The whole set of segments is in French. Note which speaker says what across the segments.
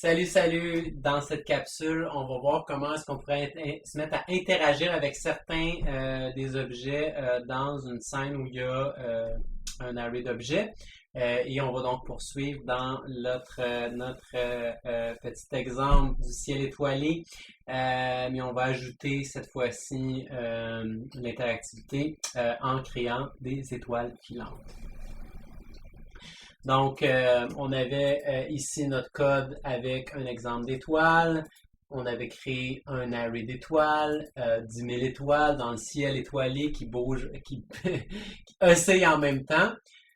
Speaker 1: Salut, salut! Dans cette capsule, on va voir comment est-ce qu'on pourrait se mettre à interagir avec certains des objets dans une scène où il y a un array d'objets. Et on va donc poursuivre dans notre petit exemple du ciel étoilé, mais on va ajouter cette fois-ci l'interactivité en créant des étoiles filantes. Donc, on avait ici notre code avec un exemple d'étoiles. On avait créé un array d'étoiles, 10 000 étoiles dans le ciel étoilé qui bouge, qui oscille en même temps.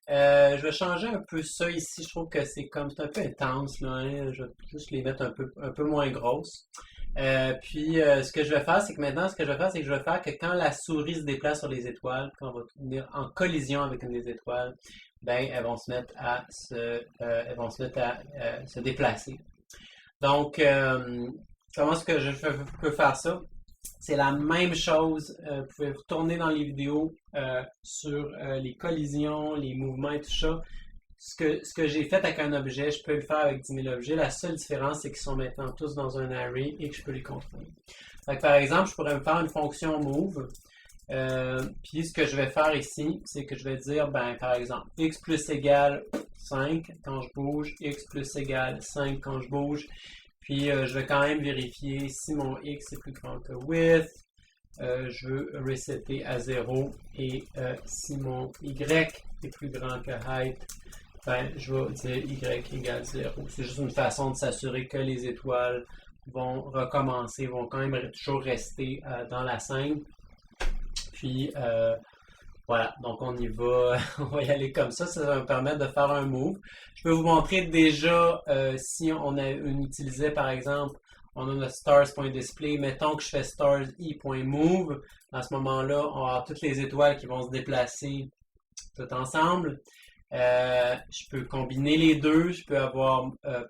Speaker 1: Je vais changer un peu ça ici. Je trouve que c'est un peu intense, là, hein. Je vais juste les mettre un peu moins grosses. Ce que je vais faire, c'est que maintenant, je vais faire que quand la souris se déplace sur les étoiles, quand on va venir en collision avec une des étoiles, ben, elles vont se mettre à se déplacer. Donc, comment est-ce que je peux faire ça? C'est la même chose. Vous pouvez retourner dans les vidéos sur les collisions, les mouvements et tout ça. Ce que j'ai fait avec un objet, je peux le faire avec 10 000 objets. La seule différence, c'est qu'ils sont maintenant tous dans un array et que je peux les contrôler. Donc, par exemple, je pourrais me faire une fonction move. Puis ce que je vais faire ici, c'est que je vais dire, ben, par exemple, x plus égale 5 quand je bouge, x plus égale 5 quand je bouge. Puis je vais quand même vérifier si mon x est plus grand que width. Je veux resetter à 0 et si mon y est plus grand que height, ben, je vais dire y égale 0. C'est juste une façon de s'assurer que les étoiles vont recommencer, vont quand même toujours rester dans la scène. Puis voilà, donc on y va, on va y aller comme ça va me permettre de faire un move. Je peux vous montrer déjà si on utilisait par exemple, on a notre stars.display, mettons que je fais stars.i.move, à ce moment-là, on va avoir toutes les étoiles qui vont se déplacer tout ensemble. Je peux combiner les deux, je peux avoir, je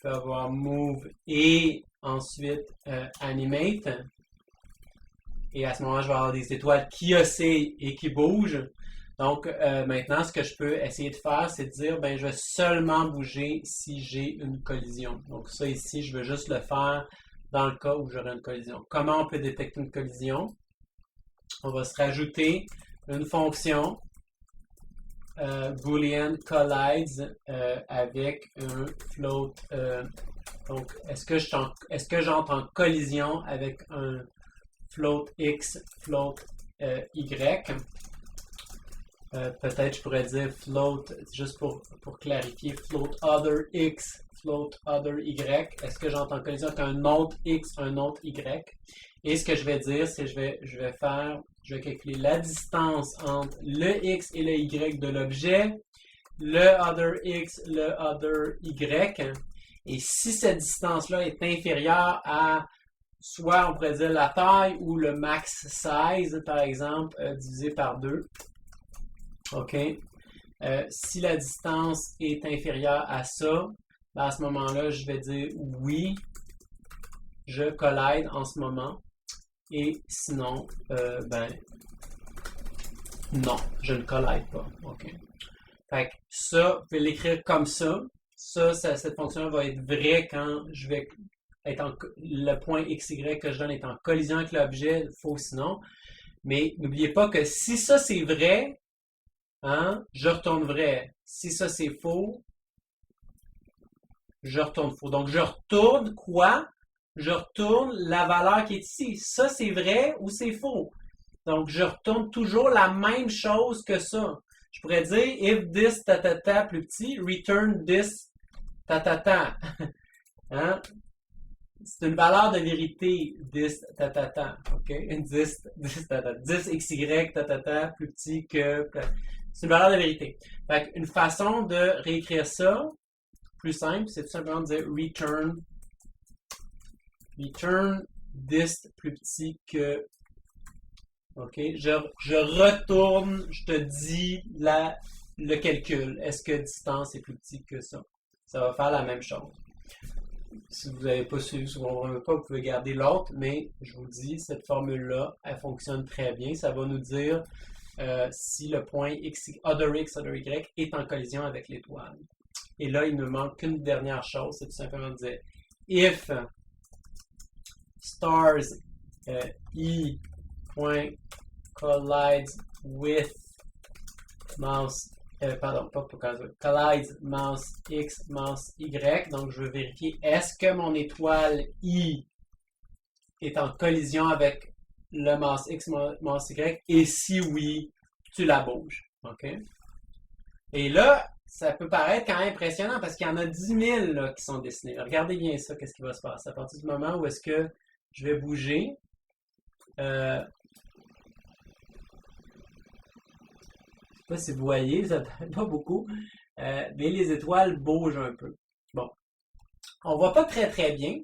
Speaker 1: peux avoir move et ensuite animate. Et à ce moment-là, je vais avoir des étoiles qui oscillent et qui bougent. Donc, maintenant, ce que je peux essayer de faire, c'est de dire, ben, je vais seulement bouger si j'ai une collision. Donc, ça ici, je veux juste le faire dans le cas où j'aurai une collision. Comment on peut détecter une collision? On va se rajouter une fonction Boolean collides avec un float. Donc, est-ce que j'entre en collision avec un float x, float y. Peut-être je pourrais dire float, juste pour clarifier, float other x, float other y. Est-ce que j'entends collision avec un autre x, un autre y? Et ce que je vais dire, c'est que je vais calculer la distance entre le x et le y de l'objet, le other x, le other y. Et si cette distance-là est inférieure à soit on pourrait dire la taille ou le max size, par exemple, divisé par 2. OK. Si la distance est inférieure à ça, ben à ce moment-là, je vais dire oui, je collide en ce moment. Et sinon, ben, non, je ne collide pas. OK. Fait que ça, vous pouvez l'écrire comme ça. Cette fonction va être vraie quand je vais le point XY que je donne est en collision avec l'objet, faux sinon. Mais n'oubliez pas que si ça c'est vrai, hein, je retourne vrai. Si ça c'est faux, je retourne faux. Donc je retourne quoi? Je retourne la valeur qui est ici. Ça c'est vrai ou c'est faux. Donc je retourne toujours la même chose que ça. Je pourrais dire if this tatata plus petit, return this tatata. Hein? C'est une valeur de vérité, 10 tatata, ok? 10 tatata, 10 xy tatata plus petit que... C'est une valeur de vérité. Fait une façon de réécrire ça, plus simple, c'est tout simplement de dire return 10 plus petit que... Ok? Je retourne, je te dis le calcul. Est-ce que distance est plus petit que ça? Ça va faire la même chose. Si vous n'avez pas suivi, si vous ne comprenez pas, vous pouvez garder l'autre, mais je vous dis, cette formule-là, elle fonctionne très bien. Ça va nous dire si le point other x, other y est en collision avec l'étoile. Et là, il ne manque qu'une dernière chose, c'est tout simplement de dire if stars E point collides with mouse, pardon, pas collides mouse X, mouse Y. Donc, je veux vérifier, est-ce que mon étoile I est en collision avec le mouse X, mouse Y? Et si oui, tu la bouges. OK? Et là, ça peut paraître quand même impressionnant parce qu'il y en a 10 000 là, qui sont dessinés. Regardez bien ça, qu'est-ce qui va se passer. À partir du moment où est-ce que je vais bouger, je ne sais pas si vous voyez, ça ne paraît pas beaucoup, mais les étoiles bougent un peu. Bon, on ne voit pas très très bien.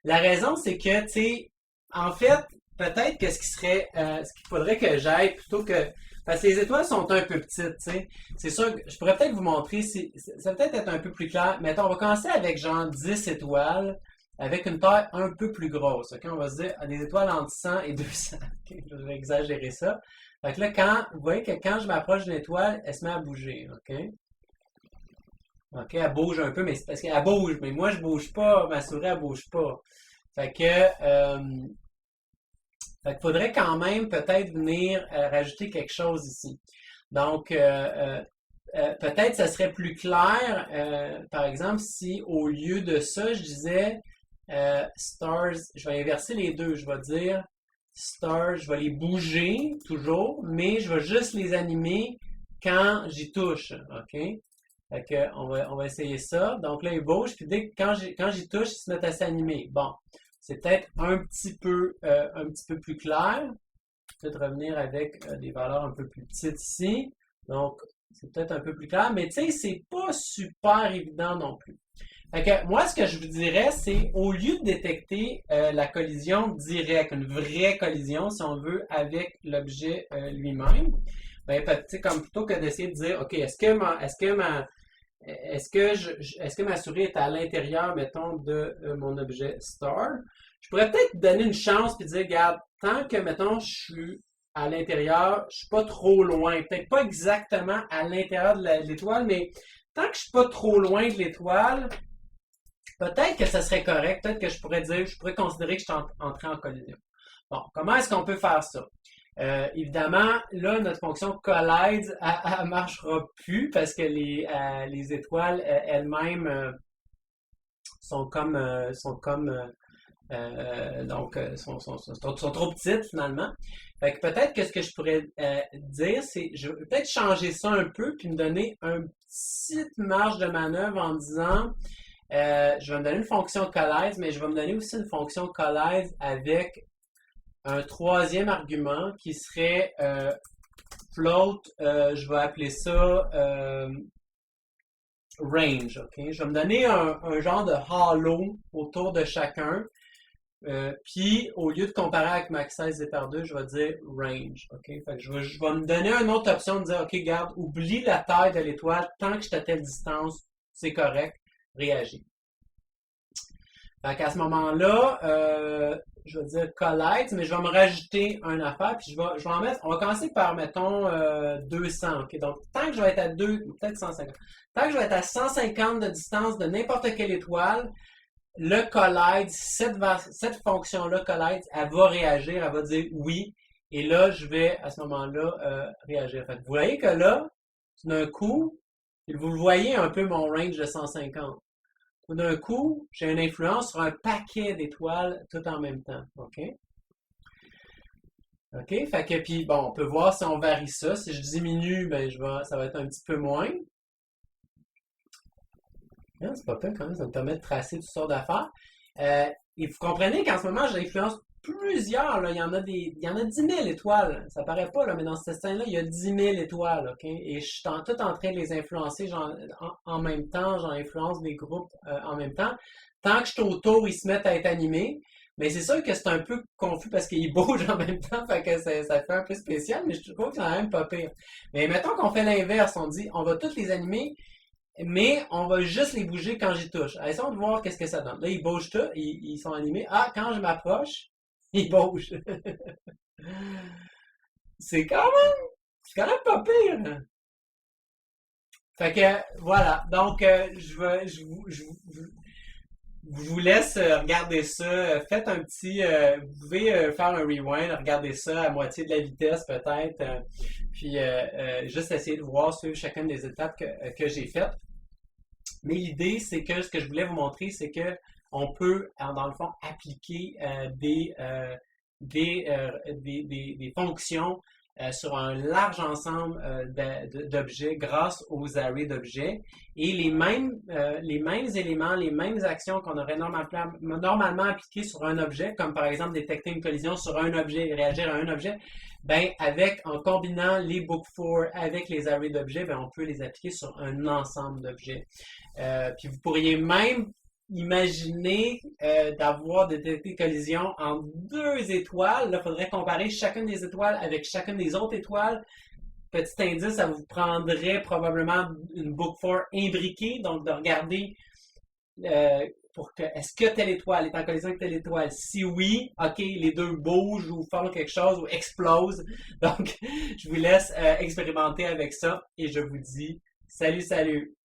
Speaker 1: La raison, c'est que, tu sais, en fait, peut-être que ce qu'il faudrait que j'aille plutôt que... Parce que les étoiles sont un peu petites, tu sais. C'est sûr que je pourrais peut-être vous montrer, ça va peut-être être un peu plus clair. Mettons, on va commencer avec genre 10 étoiles, avec une taille un peu plus grosse. OK? On va se dire des étoiles entre 100 et 200. Okay? Je vais exagérer ça. Fait que là, vous voyez que quand je m'approche d'une étoile, elle se met à bouger. OK? OK, elle bouge un peu, mais c'est parce qu'elle bouge. Mais moi, je bouge pas. Ma souris, elle bouge pas. Fait que faudrait quand même peut-être venir rajouter quelque chose ici. Donc, peut-être ça serait plus clair, par exemple, si au lieu de ça, je disais stars, je vais inverser les deux, je vais dire stars, je vais les bouger toujours, mais je vais juste les animer quand j'y touche, OK? Fait que on va essayer ça. Donc là, ils bougent, puis dès que quand j'y touche, ils se mettent à s'animer. Bon. C'est peut-être un petit peu plus clair. Peut-être revenir avec des valeurs un peu plus petites ici. Donc, c'est peut-être un peu plus clair, mais tu sais, c'est pas super évident non plus. Fait que moi, ce que je vous dirais, c'est au lieu de détecter la collision directe, une vraie collision, si on veut, avec l'objet lui-même, ben, comme plutôt que d'essayer de dire, OK, est-ce que ma souris est à l'intérieur, mettons, de mon objet star? Je pourrais peut-être donner une chance et dire, regarde, tant que, mettons, je suis à l'intérieur, je suis pas trop loin. Peut-être pas exactement à l'intérieur de l'étoile, mais tant que je suis pas trop loin de l'étoile, peut-être que ça serait correct. Peut-être que je pourrais considérer que je suis entré en collision. Bon, comment est-ce qu'on peut faire ça? Évidemment, là, notre fonction collide, elle marchera plus parce que les étoiles elles-mêmes sont trop petites finalement. Fait que peut-être que ce que je pourrais dire, c'est je vais peut-être changer ça un peu puis me donner une petite marge de manœuvre en disant je vais me donner une fonction collide, mais je vais me donner aussi une fonction collide avec un troisième argument qui serait float, je vais appeler ça range. Okay? Je vais me donner un genre de halo autour de chacun. Puis, au lieu de comparer avec max 16 par 2, je vais dire range. Okay? Fait que je vais me donner une autre option de dire, OK, garde, oublie la taille de l'étoile, tant que je suis à telle distance, c'est correct, réagis. Fait qu'à ce moment-là, je vais dire collide, mais je vais me rajouter une affaire, puis je vais en mettre, on va commencer par, mettons, 200. Okay? Donc, tant que je vais être à peut-être 150. Tant que je vais être à 150 de distance de n'importe quelle étoile, le collide, cette fonction-là, collide, elle va réagir, elle va dire oui, et là, je vais, à ce moment-là, réagir. Fait que vous voyez que là, d'un coup, vous le voyez un peu mon range de 150. D'un coup, j'ai une influence sur un paquet d'étoiles tout en même temps. OK? OK? Fait que, puis, bon, on peut voir si on varie ça. Si je diminue, ben, ça va être un petit peu moins. Non, c'est pas pire quand même, ça me permet de tracer toutes sortes d'affaires. Et vous comprenez qu'en ce moment, j'influence plusieurs. Là. Il y en a 10 000 étoiles. Ça paraît pas, là, mais dans cette scène-là, il y a 10 000 étoiles. OK? Et je suis tout en train de les influencer en même temps. J'en influence des groupes en même temps. Tant que je suis autour, ils se mettent à être animés. Mais c'est sûr que c'est un peu confus parce qu'ils bougent en même temps, fait que ça fait un peu spécial, mais je trouve que c'est quand même pas pire. Mais mettons qu'on fait l'inverse, on dit on va tous les animer, mais on va juste les bouger quand j'y touche. Essayons de voir qu'est-ce que ça donne. Là, ils bougent tous, ils sont animés. Ah, quand je m'approche, ils bougent. C'est quand même pas pire. Fait que, voilà. Donc, je vous laisse regarder ça. Faites un petit. Vous pouvez faire un rewind, regarder ça à moitié de la vitesse peut-être. Puis juste essayer de voir sur chacune des étapes que j'ai faites. Mais l'idée, c'est que ce que je voulais vous montrer, c'est que on peut, dans le fond, appliquer des fonctions sur un large ensemble d'objets grâce aux arrays d'objets. Et les mêmes éléments, les mêmes actions qu'on aurait normalement appliquées sur un objet, comme par exemple détecter une collision sur un objet et réagir à un objet, ben en combinant les book4 avec les arrays d'objets, ben on peut les appliquer sur un ensemble d'objets. Puis vous pourriez même imaginer d'avoir détecté collision en deux étoiles. Là, il faudrait comparer chacune des étoiles avec chacune des autres étoiles. Petit indice, ça vous prendrait probablement une book4 imbriquée, donc de regarder pour que est-ce que telle étoile est en collision avec telle étoile. Si oui, ok, les deux bougent ou font quelque chose ou explosent. Donc, je vous laisse expérimenter avec ça et je vous dis salut, salut!